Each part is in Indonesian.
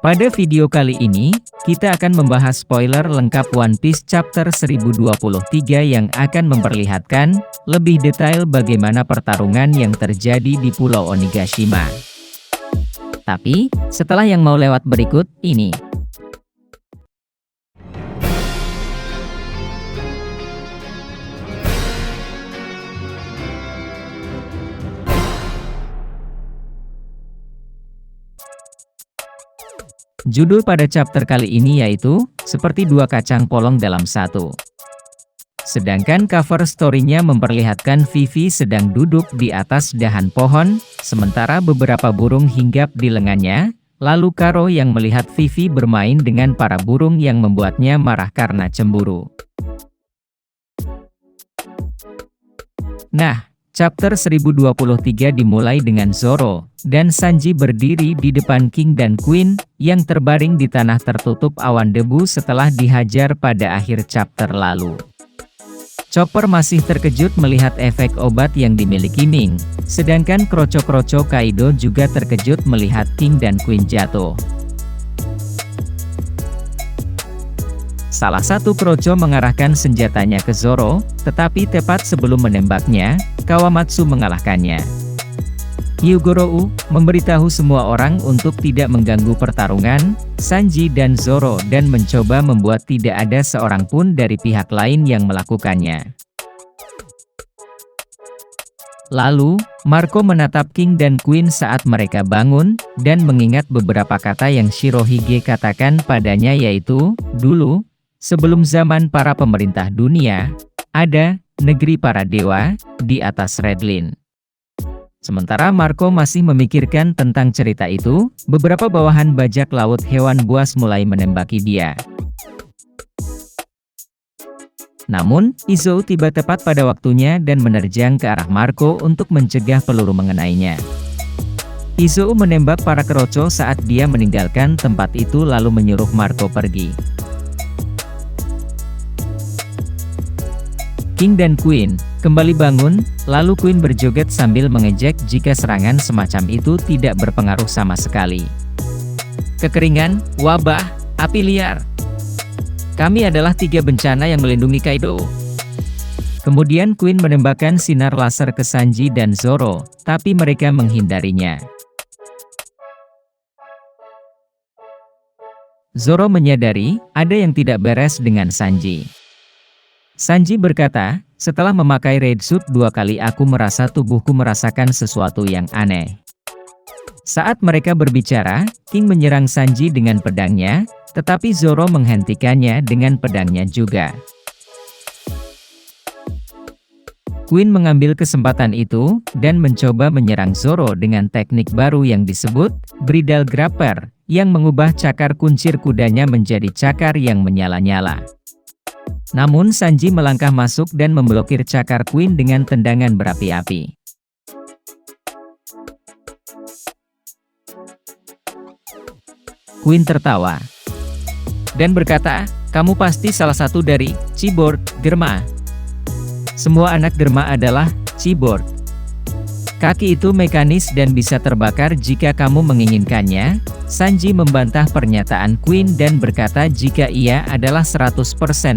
Pada video kali ini, kita akan membahas spoiler lengkap One Piece Chapter 1023 yang akan memperlihatkan lebih detail bagaimana pertarungan yang terjadi di Pulau Onigashima. Tapi, setelah yang mau lewat berikut ini. Judul pada chapter kali ini yaitu, seperti dua kacang polong dalam satu. Sedangkan cover story-nya memperlihatkan Vivi sedang duduk di atas dahan pohon, sementara beberapa burung hinggap di lengannya, lalu Karo yang melihat Vivi bermain dengan para burung yang membuatnya marah karena cemburu. Nah, chapter 1023 dimulai dengan Zoro dan Sanji berdiri di depan King dan Queen, yang terbaring di tanah tertutup awan debu setelah dihajar pada akhir chapter lalu. Chopper masih terkejut melihat efek obat yang dimiliki Ming, sedangkan kroco-kroco Kaido juga terkejut melihat King dan Queen jatuh. Salah satu kroco mengarahkan senjatanya ke Zoro, tetapi tepat sebelum menembaknya, Kawamatsu mengalahkannya. Hyugorou memberitahu semua orang untuk tidak mengganggu pertarungan Sanji dan Zoro dan mencoba membuat tidak ada seorang pun dari pihak lain yang melakukannya. Lalu, Marco menatap King dan Queen saat mereka bangun, dan mengingat beberapa kata yang Shirohige katakan padanya yaitu, dulu, sebelum zaman para pemerintah dunia, ada negeri para dewa di atas Redline. Sementara Marco masih memikirkan tentang cerita itu, beberapa bawahan bajak laut hewan buas mulai menembaki dia. Namun, Izo tiba tepat pada waktunya dan menerjang ke arah Marco untuk mencegah peluru mengenainya. Izo menembak para kroco saat dia meninggalkan tempat itu lalu menyuruh Marco pergi. King dan Queen kembali bangun, lalu Queen berjoget sambil mengejek jika serangan semacam itu tidak berpengaruh sama sekali. Kekeringan, wabah, api liar. Kami adalah 3 bencana yang melindungi Kaido. Kemudian Queen menembakkan sinar laser ke Sanji dan Zoro, tapi mereka menghindarinya. Zoro menyadari, ada yang tidak beres dengan Sanji. Sanji berkata, setelah memakai Red Suit 2 kali aku merasa tubuhku merasakan sesuatu yang aneh. Saat mereka berbicara, King menyerang Sanji dengan pedangnya, tetapi Zoro menghentikannya dengan pedangnya juga. Queen mengambil kesempatan itu, dan mencoba menyerang Zoro dengan teknik baru yang disebut, Bridal Grapper, yang mengubah cakar kuncir kudanya menjadi cakar yang menyala-nyala. Namun Sanji melangkah masuk dan memblokir cakar Queen dengan tendangan berapi-api. Queen tertawa dan berkata, kamu pasti salah satu dari Cyborg Germa. Semua anak Germa adalah Cyborg. Kaki itu mekanis dan bisa terbakar jika kamu menginginkannya. Sanji membantah pernyataan Queen dan berkata jika ia adalah 100%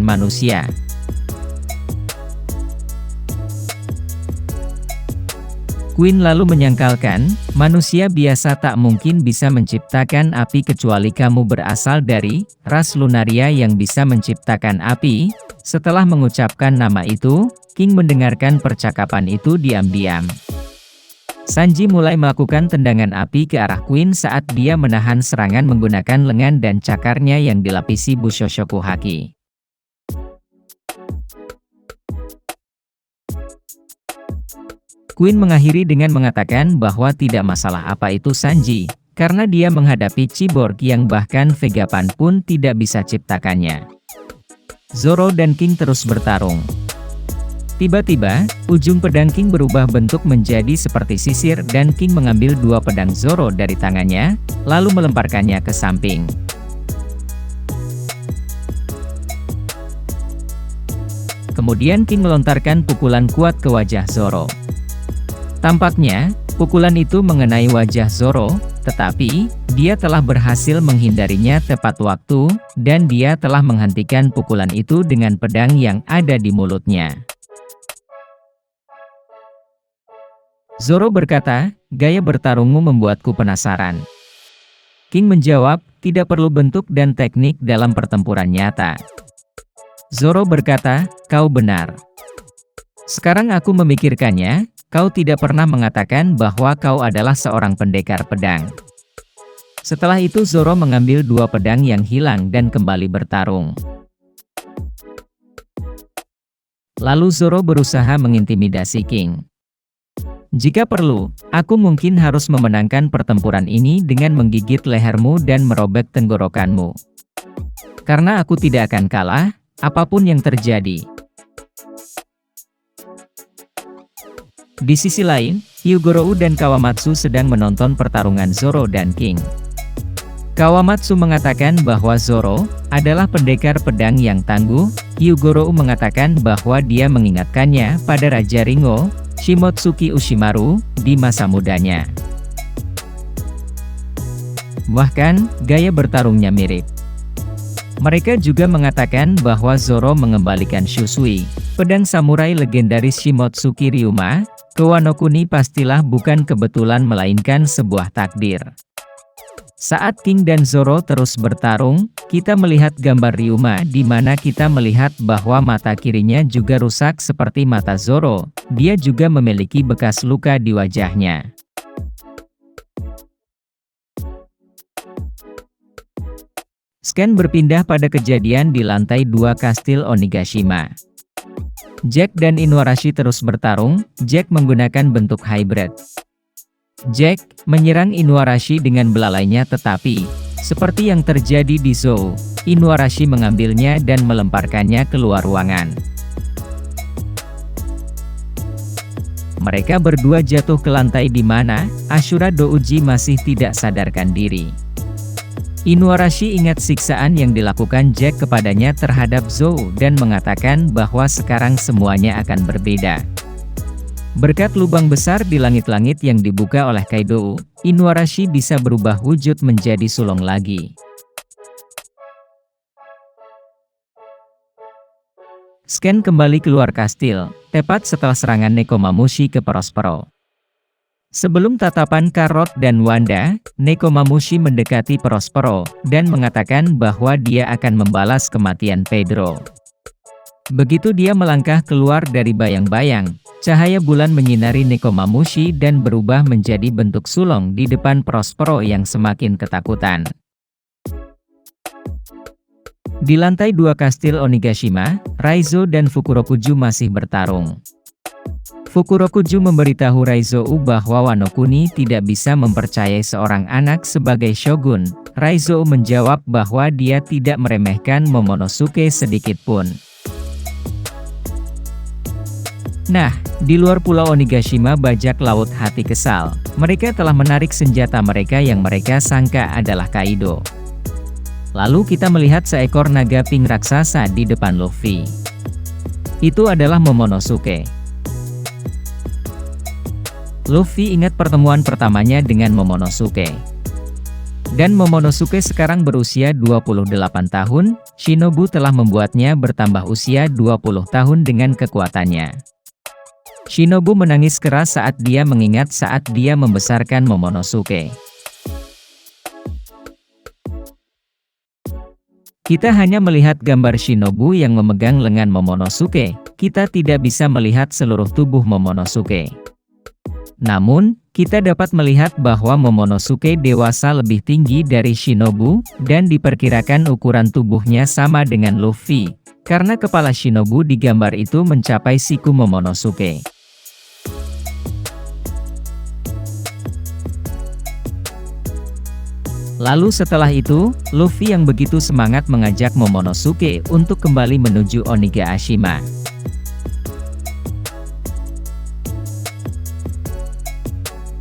manusia. Queen lalu menyangkalkan, manusia biasa tak mungkin bisa menciptakan api kecuali kamu berasal dari ras Lunaria yang bisa menciptakan api. Setelah mengucapkan nama itu, King mendengarkan percakapan itu diam-diam. Sanji mulai melakukan tendangan api ke arah Queen saat dia menahan serangan menggunakan lengan dan cakarnya yang dilapisi Bushoshoku Haki. Queen mengakhiri dengan mengatakan bahwa tidak masalah apa itu Sanji, karena dia menghadapi Cyborg yang bahkan Vegapan pun tidak bisa ciptakannya. Zoro dan King terus bertarung. Tiba-tiba, ujung pedang King berubah bentuk menjadi seperti sisir dan King mengambil 2 pedang Zoro dari tangannya, lalu melemparkannya ke samping. Kemudian King melontarkan pukulan kuat ke wajah Zoro. Tampaknya, pukulan itu mengenai wajah Zoro, Tetapi, dia telah berhasil menghindarinya tepat waktu, dan dia telah menghentikan pukulan itu dengan pedang yang ada di mulutnya. Zoro berkata, "Gaya bertarungmu membuatku penasaran." King menjawab, "Tidak perlu bentuk dan teknik dalam pertempuran nyata." Zoro berkata, "Kau benar. Sekarang aku memikirkannya, kau tidak pernah mengatakan bahwa kau adalah seorang pendekar pedang." Setelah itu Zoro mengambil dua pedang yang hilang dan kembali bertarung. Lalu Zoro berusaha mengintimidasi King. "Jika perlu, aku mungkin harus memenangkan pertempuran ini dengan menggigit lehermu dan merobek tenggorokanmu. Karena aku tidak akan kalah, apapun yang terjadi." Di sisi lain, Hyugorou dan Kawamatsu sedang menonton pertarungan Zoro dan King. Kawamatsu mengatakan bahwa Zoro adalah pendekar pedang yang tangguh. Hyugorou mengatakan bahwa dia mengingatkannya pada Raja Ringo, Shimotsuki Ushimaru, di masa mudanya. Bahkan, gaya bertarungnya mirip. Mereka juga mengatakan bahwa Zoro mengembalikan Shusui, pedang samurai legendaris Shimotsuki Ryuma, ke Wano Kuni pastilah bukan kebetulan melainkan sebuah takdir. Saat King dan Zoro terus bertarung, kita melihat gambar Ryuma di mana kita melihat bahwa mata kirinya juga rusak seperti mata Zoro. Dia juga memiliki bekas luka di wajahnya. Scan berpindah pada kejadian di lantai 2 kastil Onigashima. Jack dan Inuarashi terus bertarung. Jack menggunakan bentuk hybrid. Jack menyerang Inuarashi dengan belalainya, tetapi seperti yang terjadi di Zou, Inuarashi mengambilnya dan melemparkannya keluar ruangan. Mereka berdua jatuh ke lantai di mana Ashura Douji masih tidak sadarkan diri. Inuarashi ingat siksaan yang dilakukan Jack kepadanya terhadap Zou dan mengatakan bahwa sekarang semuanya akan berbeda. Berkat lubang besar di langit-langit yang dibuka oleh Kaido, Inuarashi bisa berubah wujud menjadi sulung lagi. Scan kembali keluar kastil, tepat setelah serangan Nekomamushi ke Prospero. Sebelum tatapan Karot dan Wanda, Nekomamushi mendekati Prospero, dan mengatakan bahwa dia akan membalas kematian Pedro. Begitu dia melangkah keluar dari bayang-bayang, cahaya bulan menyinari Nekomamushi dan berubah menjadi bentuk sulung di depan Prospero yang semakin ketakutan. Di lantai 2 kastil Onigashima, Raizo dan Fukurokuju masih bertarung. Fukurokuju memberitahu Raizo bahwa Wano Kuni tidak bisa mempercayai seorang anak sebagai shogun. Raizo menjawab bahwa dia tidak meremehkan Momonosuke sedikitpun. Nah, di luar pulau Onigashima bajak laut hati kesal. Mereka telah menarik senjata mereka yang mereka sangka adalah Kaido. Lalu kita melihat seekor naga pink raksasa di depan Luffy. Itu adalah Momonosuke. Luffy ingat pertemuan pertamanya dengan Momonosuke. Dan Momonosuke sekarang berusia 28 tahun, Shinobu telah membuatnya bertambah usia 20 tahun dengan kekuatannya. Shinobu menangis keras saat dia mengingat saat dia membesarkan Momonosuke. Kita hanya melihat gambar Shinobu yang memegang lengan Momonosuke, kita tidak bisa melihat seluruh tubuh Momonosuke. Namun, kita dapat melihat bahwa Momonosuke dewasa lebih tinggi dari Shinobu, dan diperkirakan ukuran tubuhnya sama dengan Luffy, karena kepala Shinobu di gambar itu mencapai siku Momonosuke. Lalu setelah itu, Luffy yang begitu semangat mengajak Momonosuke untuk kembali menuju Onigashima.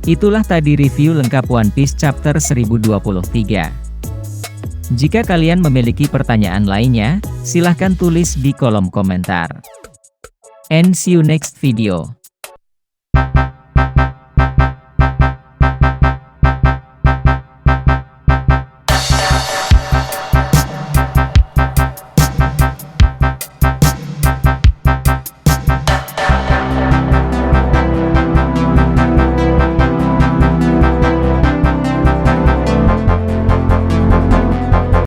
Itulah tadi review lengkap One Piece Chapter 1023. Jika kalian memiliki pertanyaan lainnya, silahkan tulis di kolom komentar. And see you next video.